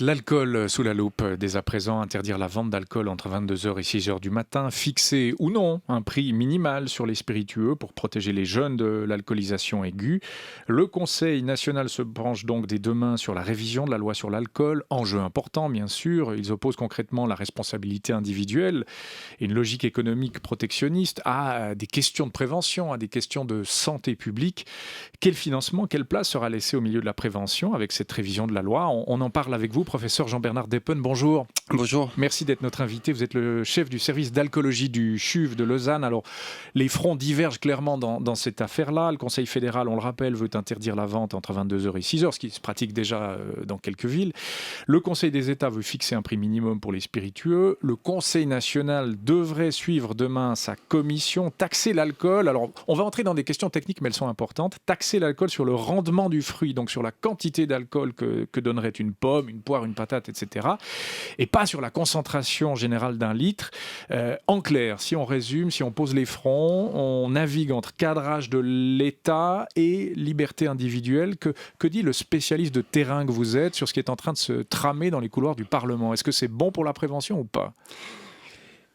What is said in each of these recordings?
L'alcool sous la loupe. Dès à présent, interdire la vente d'alcool entre 22h et 6h du matin, fixer ou non un prix minimal sur les spiritueux pour protéger les jeunes de l'alcoolisation aiguë. Le Conseil national se penche donc dès demain sur la révision de la loi sur l'alcool. Enjeu important, bien sûr. Ils opposent concrètement la responsabilité individuelle et une logique économique protectionniste à des questions de prévention, à des questions de santé publique. Quel financement, quelle place sera laissée au milieu de la prévention avec cette révision de la loi? On en parle avec vous, professeur Jean-Bernard Deppen. Bonjour. Bonjour. Merci d'être notre invité. Vous êtes le chef du service d'alcoolologie du CHUV de Lausanne. Alors, les fronts divergent clairement dans cette affaire-là. Le Conseil fédéral, on le rappelle, veut interdire la vente entre 22h et 6h, ce qui se pratique déjà dans quelques villes. Le Conseil des États veut fixer un prix minimum pour les spiritueux. Le Conseil national devrait suivre demain sa commission, taxer l'alcool. Alors, on va entrer dans des questions techniques, mais elles sont importantes. Taxer l'alcool sur le rendement du fruit, donc sur la quantité d'alcool que donnerait une pomme, une poire, une patate, etc. Et pas sur la concentration générale d'un litre. En clair, si on résume, si on pose les fronts, on navigue entre cadrage de l'État et liberté individuelle. Que dit le spécialiste de terrain que vous êtes sur ce qui est en train de se tramer dans les couloirs du Parlement? Est-ce que c'est bon pour la prévention ou pas?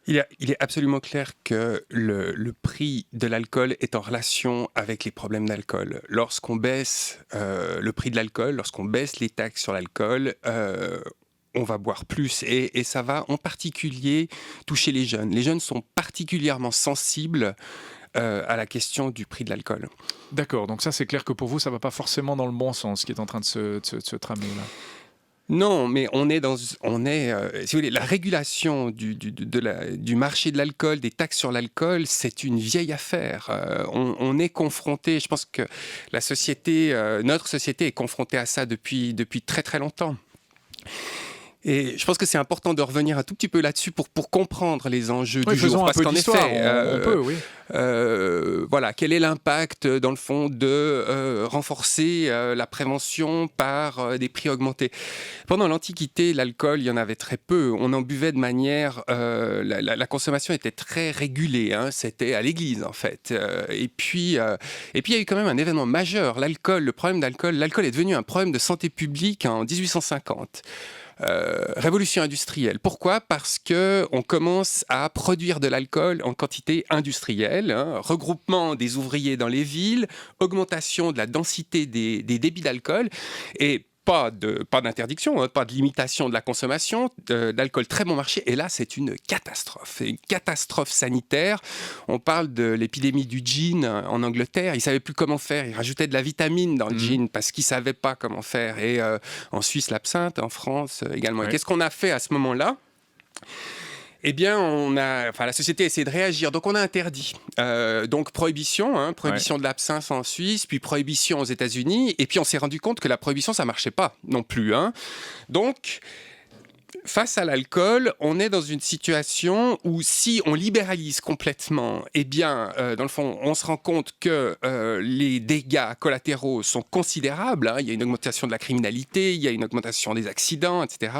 Il est absolument clair que le prix de l'alcool est en relation avec les problèmes d'alcool. Lorsqu'on baisse le prix de l'alcool, lorsqu'on baisse les taxes sur l'alcool, on va boire plus et ça va en particulier toucher les jeunes. Les jeunes sont particulièrement sensibles à la question du prix de l'alcool. D'accord, donc ça c'est clair que pour vous ça ne va pas forcément dans le bon sens, ce qui est en train de se tramer là. Non, mais si vous voulez, la régulation du marché de l'alcool, des taxes sur l'alcool, c'est une vieille affaire. On est confronté, je pense que notre société est confrontée à ça depuis très très longtemps. Et je pense que c'est important de revenir un tout petit peu là-dessus pour comprendre les enjeux du jour. Parce qu'en effet, on peut, oui. Voilà, quel est l'impact, dans le fond, de renforcer la prévention par des prix augmentés. Pendant l'Antiquité, l'alcool, il y en avait très peu. On en buvait de manière... la consommation était très régulée. C'était à l'église, en fait. Et puis, il y a eu quand même un événement majeur. Le problème d'alcool. L'alcool est devenu un problème de santé publique en 1850. Révolution industrielle. Pourquoi ? Parce qu'on commence à produire de l'alcool en quantité industrielle, regroupement des ouvriers dans les villes, augmentation de la densité des débits d'alcool et pas d'interdiction, pas de limitation de la consommation d'alcool très bon marché. Et là, c'est une catastrophe sanitaire. On parle de l'épidémie du gin en Angleterre. Ils ne savaient plus comment faire. Ils rajoutaient de la vitamine dans le gin parce qu'ils ne savaient pas comment faire. Et en Suisse, l'absinthe, en France également. Ouais. Et qu'est-ce qu'on a fait à ce moment-là ? Eh bien, la société a essayé de réagir, donc on a interdit. Donc prohibition de l'absinthe en Suisse, puis prohibition aux États-Unis, et puis on s'est rendu compte que la prohibition, ça marchait pas non plus. Donc, face à l'alcool, on est dans une situation où si on libéralise complètement, eh bien, dans le fond, on se rend compte que les dégâts collatéraux sont considérables. Il y a une augmentation de la criminalité, il y a une augmentation des accidents, etc.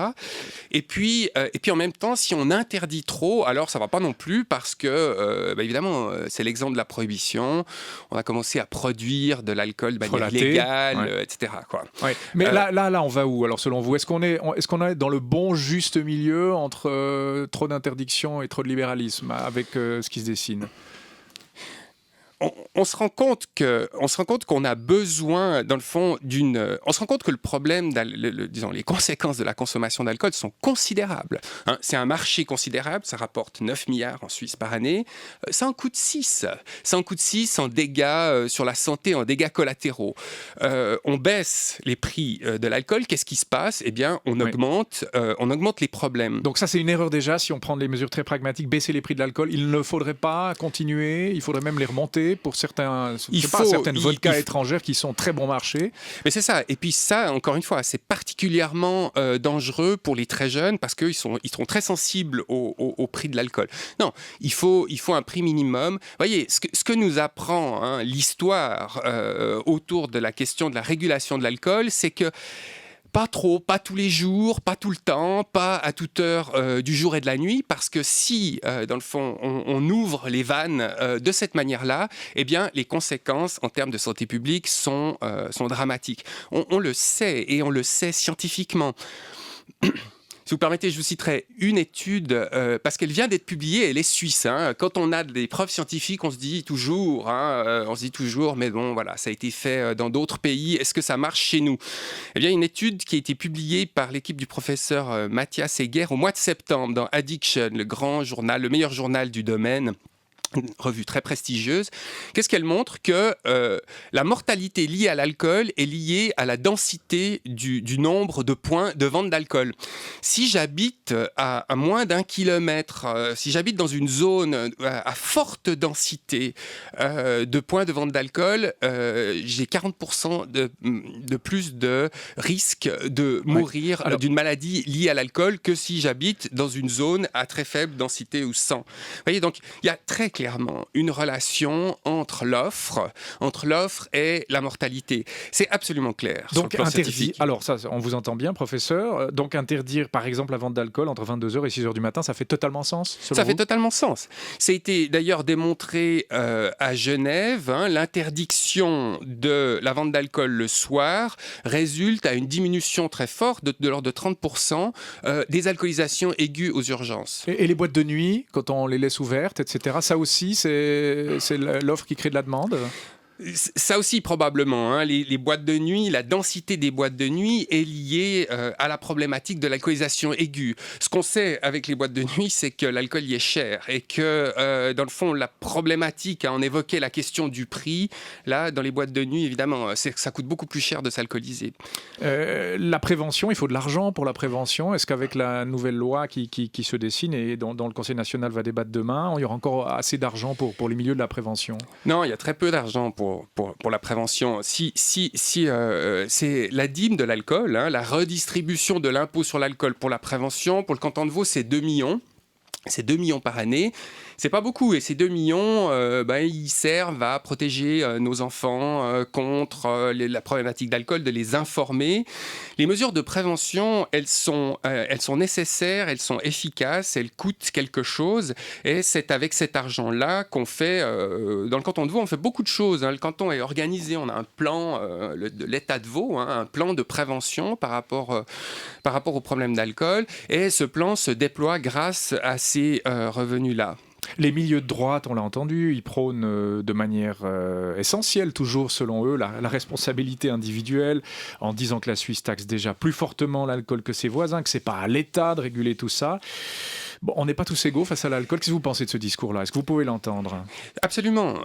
Et puis en même temps, si on interdit trop, alors ça ne va pas non plus parce que, évidemment, c'est l'exemple de la prohibition. On a commencé à produire de l'alcool de manière illégale, etc. Quoi. Ouais. Mais là, on va où? Alors, selon vous, est-ce qu'on est dans le bon juste milieu entre trop d'interdiction et trop de libéralisme avec ce qui se dessine? On se rend compte qu'on a besoin, dans le fond, on se rend compte que le problème, disons, les conséquences de la consommation d'alcool sont considérables. C'est un marché considérable, ça rapporte 9 milliards en Suisse par année. Ça en coûte 6. Ça en coûte 6 en dégâts sur la santé, en dégâts collatéraux. On baisse les prix de l'alcool. Qu'est-ce qui se passe ? Eh bien, on augmente les problèmes. Donc ça, c'est une erreur déjà, si on prend les mesures très pragmatiques, baisser les prix de l'alcool. Il ne faudrait pas continuer, il faudrait même les remonter pour certaines vodkas étrangères qui sont très bon marché. Mais c'est ça. Et puis ça, encore une fois, c'est particulièrement dangereux pour les très jeunes parce qu'ils sont très sensibles au prix de l'alcool. Non, il faut un prix minimum. Vous voyez, ce que nous apprend l'histoire autour de la question de la régulation de l'alcool, c'est que pas trop, pas tous les jours, pas tout le temps, pas à toute heure du jour et de la nuit, parce que si, dans le fond, on ouvre les vannes de cette manière-là, eh bien, les conséquences en termes de santé publique sont dramatiques. On le sait, et on le sait scientifiquement. Si vous permettez, je vous citerai une étude, parce qu'elle vient d'être publiée, elle est suisse. Quand on a des preuves scientifiques, on se dit toujours, mais bon, voilà, ça a été fait dans d'autres pays, est-ce que ça marche chez nous? Eh bien, une étude qui a été publiée par l'équipe du professeur Mathias Heger au mois de septembre dans Addiction, le grand journal, le meilleur journal du domaine, une revue très prestigieuse. Qu'est-ce qu'elle montre? Que la mortalité liée à l'alcool est liée à la densité du nombre de points de vente d'alcool. Si j'habite à moins d'1 kilomètre, si j'habite dans une zone à forte densité de points de vente d'alcool, j'ai 40% de plus de risque de mourir d'une maladie liée à l'alcool que si j'habite dans une zone à très faible densité ou sans. Vous voyez, donc il y a très clairement une relation entre l'offre et la mortalité. C'est absolument clair. Donc interdit. Alors ça, on vous entend bien, professeur. Donc interdire, par exemple, la vente d'alcool entre 22h et 6h du matin, ça fait totalement sens, selon vous ? Ça fait totalement sens. Ça a été d'ailleurs démontré à Genève. L'interdiction de la vente d'alcool le soir résulte à une diminution très forte de l'ordre de 30% des alcoolisations aiguës aux urgences. Et les boîtes de nuit, quand on les laisse ouvertes, etc., ça aussi, c'est l'offre qui crée de la demande ? Ça aussi, probablement. Les boîtes de nuit, la densité des boîtes de nuit est liée à la problématique de l'alcoolisation aiguë. Ce qu'on sait avec les boîtes de nuit, c'est que l'alcool y est cher et que, dans le fond, la problématique, on évoquait la question du prix. Là, dans les boîtes de nuit, évidemment, ça coûte beaucoup plus cher de s'alcooliser. La prévention, il faut de l'argent pour la prévention. Est-ce qu'avec la nouvelle loi qui se dessine et dont le Conseil national va débattre demain, il y aura encore assez d'argent pour les milieux de la prévention ? Non, il y a très peu d'argent pour la prévention. C'est la dîme de l'alcool, la redistribution de l'impôt sur l'alcool pour la prévention. Pour le canton de Vaud, c'est 2 millions. C'est 2 millions par année. C'est pas beaucoup. Et ces 2 millions, ils servent à protéger nos enfants contre la problématique d'alcool, de les informer. Les mesures de prévention, elles sont nécessaires, elles sont efficaces, elles coûtent quelque chose. Et c'est avec cet argent-là qu'on fait, dans le canton de Vaud, on fait beaucoup de choses. Le canton est organisé, on a un plan de l'État de Vaud, un plan de prévention par rapport aux problèmes d'alcool. Et ce plan se déploie grâce à ces revenus-là. Les milieux de droite, on l'a entendu, ils prônent de manière essentielle, toujours selon eux, la responsabilité individuelle, en disant que la Suisse taxe déjà plus fortement l'alcool que ses voisins, que c'est pas à l'État de réguler tout ça. Bon, on n'est pas tous égaux face à l'alcool. Qu'est-ce que vous pensez de ce discours-là ? Est-ce que vous pouvez l'entendre ? Absolument.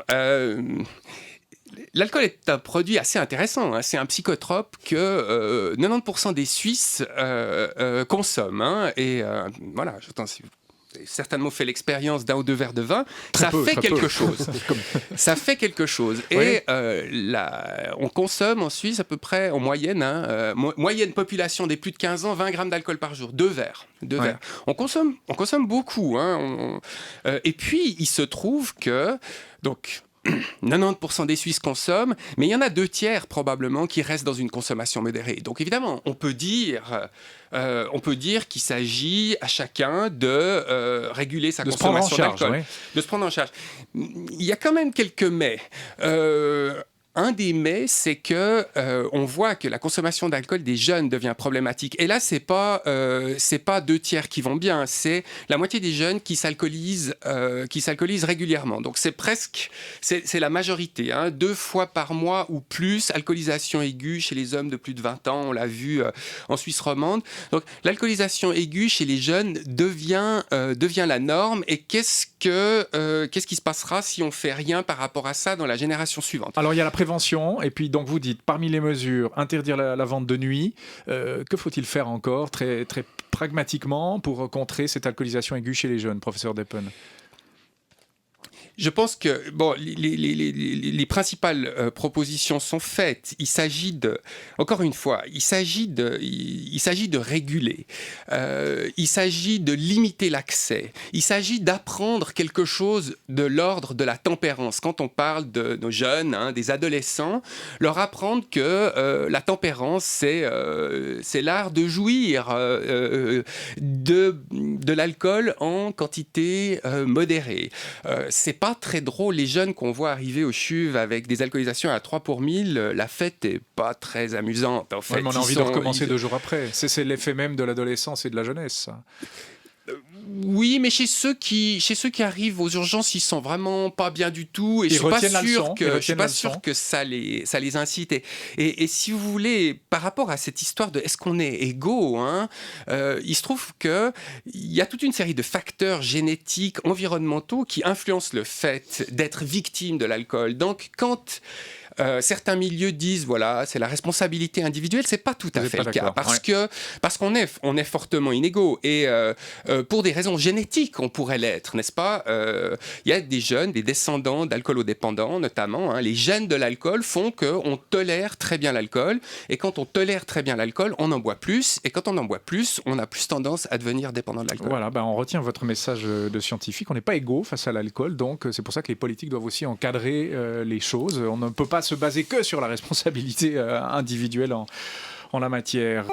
L'alcool est un produit assez intéressant. C'est un psychotrope que 90% des Suisses consomment. Voilà, j'entends si vous avez certainement fait l'expérience d'un ou deux verres de vin. Ça fait quelque chose. Ça fait quelque chose. Et on consomme en Suisse à peu près, en moyenne, moyenne population des plus de 15 ans, 20 grammes d'alcool par jour. 2 verres. On consomme beaucoup. Et puis, il se trouve que... Donc, 90% des Suisses consomment, mais il y en a 2 tiers probablement qui restent dans une consommation modérée. Donc évidemment, on peut dire qu'il s'agit à chacun de réguler sa consommation d'alcool, de se prendre en charge. Il y a quand même quelques mais. Un des mais, c'est que on voit que la consommation d'alcool des jeunes devient problématique. Et là, c'est pas 2 tiers qui vont bien, c'est la moitié des jeunes qui s'alcoolisent régulièrement. Donc c'est la majorité. 2 fois par mois ou plus, alcoolisation aiguë chez les hommes de plus de 20 ans. On l'a vu en Suisse romande. Donc l'alcoolisation aiguë chez les jeunes devient la norme. Et qu'est-ce qui se passera si on fait rien par rapport à ça dans la génération suivante ? Alors il y a la prévention, et puis donc vous dites, parmi les mesures, interdire la vente de nuit. Que faut-il faire encore, très, très pragmatiquement, pour contrer cette alcoolisation aiguë chez les jeunes, professeur Deppen ? Je pense que les principales propositions sont faites. Il s'agit encore une fois, il s'agit de réguler. Il s'agit de limiter l'accès. Il s'agit d'apprendre quelque chose de l'ordre de la tempérance. Quand on parle de nos jeunes, des adolescents, leur apprendre que la tempérance, c'est l'art de jouir de l'alcool en quantité modérée. c'est pas très drôle. Les jeunes qu'on voit arriver au CHUV avec des alcoolisations à 3 pour 1000, la fête est pas très amusante. En fait, Ouais, mais on a envie de recommencer 2 jours après. C'est l'effet même de l'adolescence et de la jeunesse, ça. Oui, mais chez ceux qui arrivent aux urgences, ils sont vraiment pas bien du tout, et je suis pas sûr que ça les incite. Et si vous voulez, par rapport à cette histoire de est-ce qu'on est égaux, hein, il se trouve que il y a toute une série de facteurs génétiques, environnementaux qui influencent le fait d'être victime de l'alcool. Donc, quand certains milieux disent voilà, c'est la responsabilité individuelle, c'est pas tout à fait le cas, parce qu'on est fortement inégaux, et pour des raisons génétiques on pourrait l'être, n'est-ce pas? Il y a des jeunes, des descendants d'alcoolodépendants notamment, hein, les gènes de l'alcool font qu'on tolère très bien l'alcool, et quand on tolère très bien l'alcool, on en boit plus, et quand on en boit plus, on a plus tendance à devenir dépendant de l'alcool. Voilà, on retient votre message de scientifique, on n'est pas égaux face à l'alcool, donc c'est pour ça que les politiques doivent aussi encadrer les choses. On ne peut pas se baser que sur la responsabilité individuelle en la matière.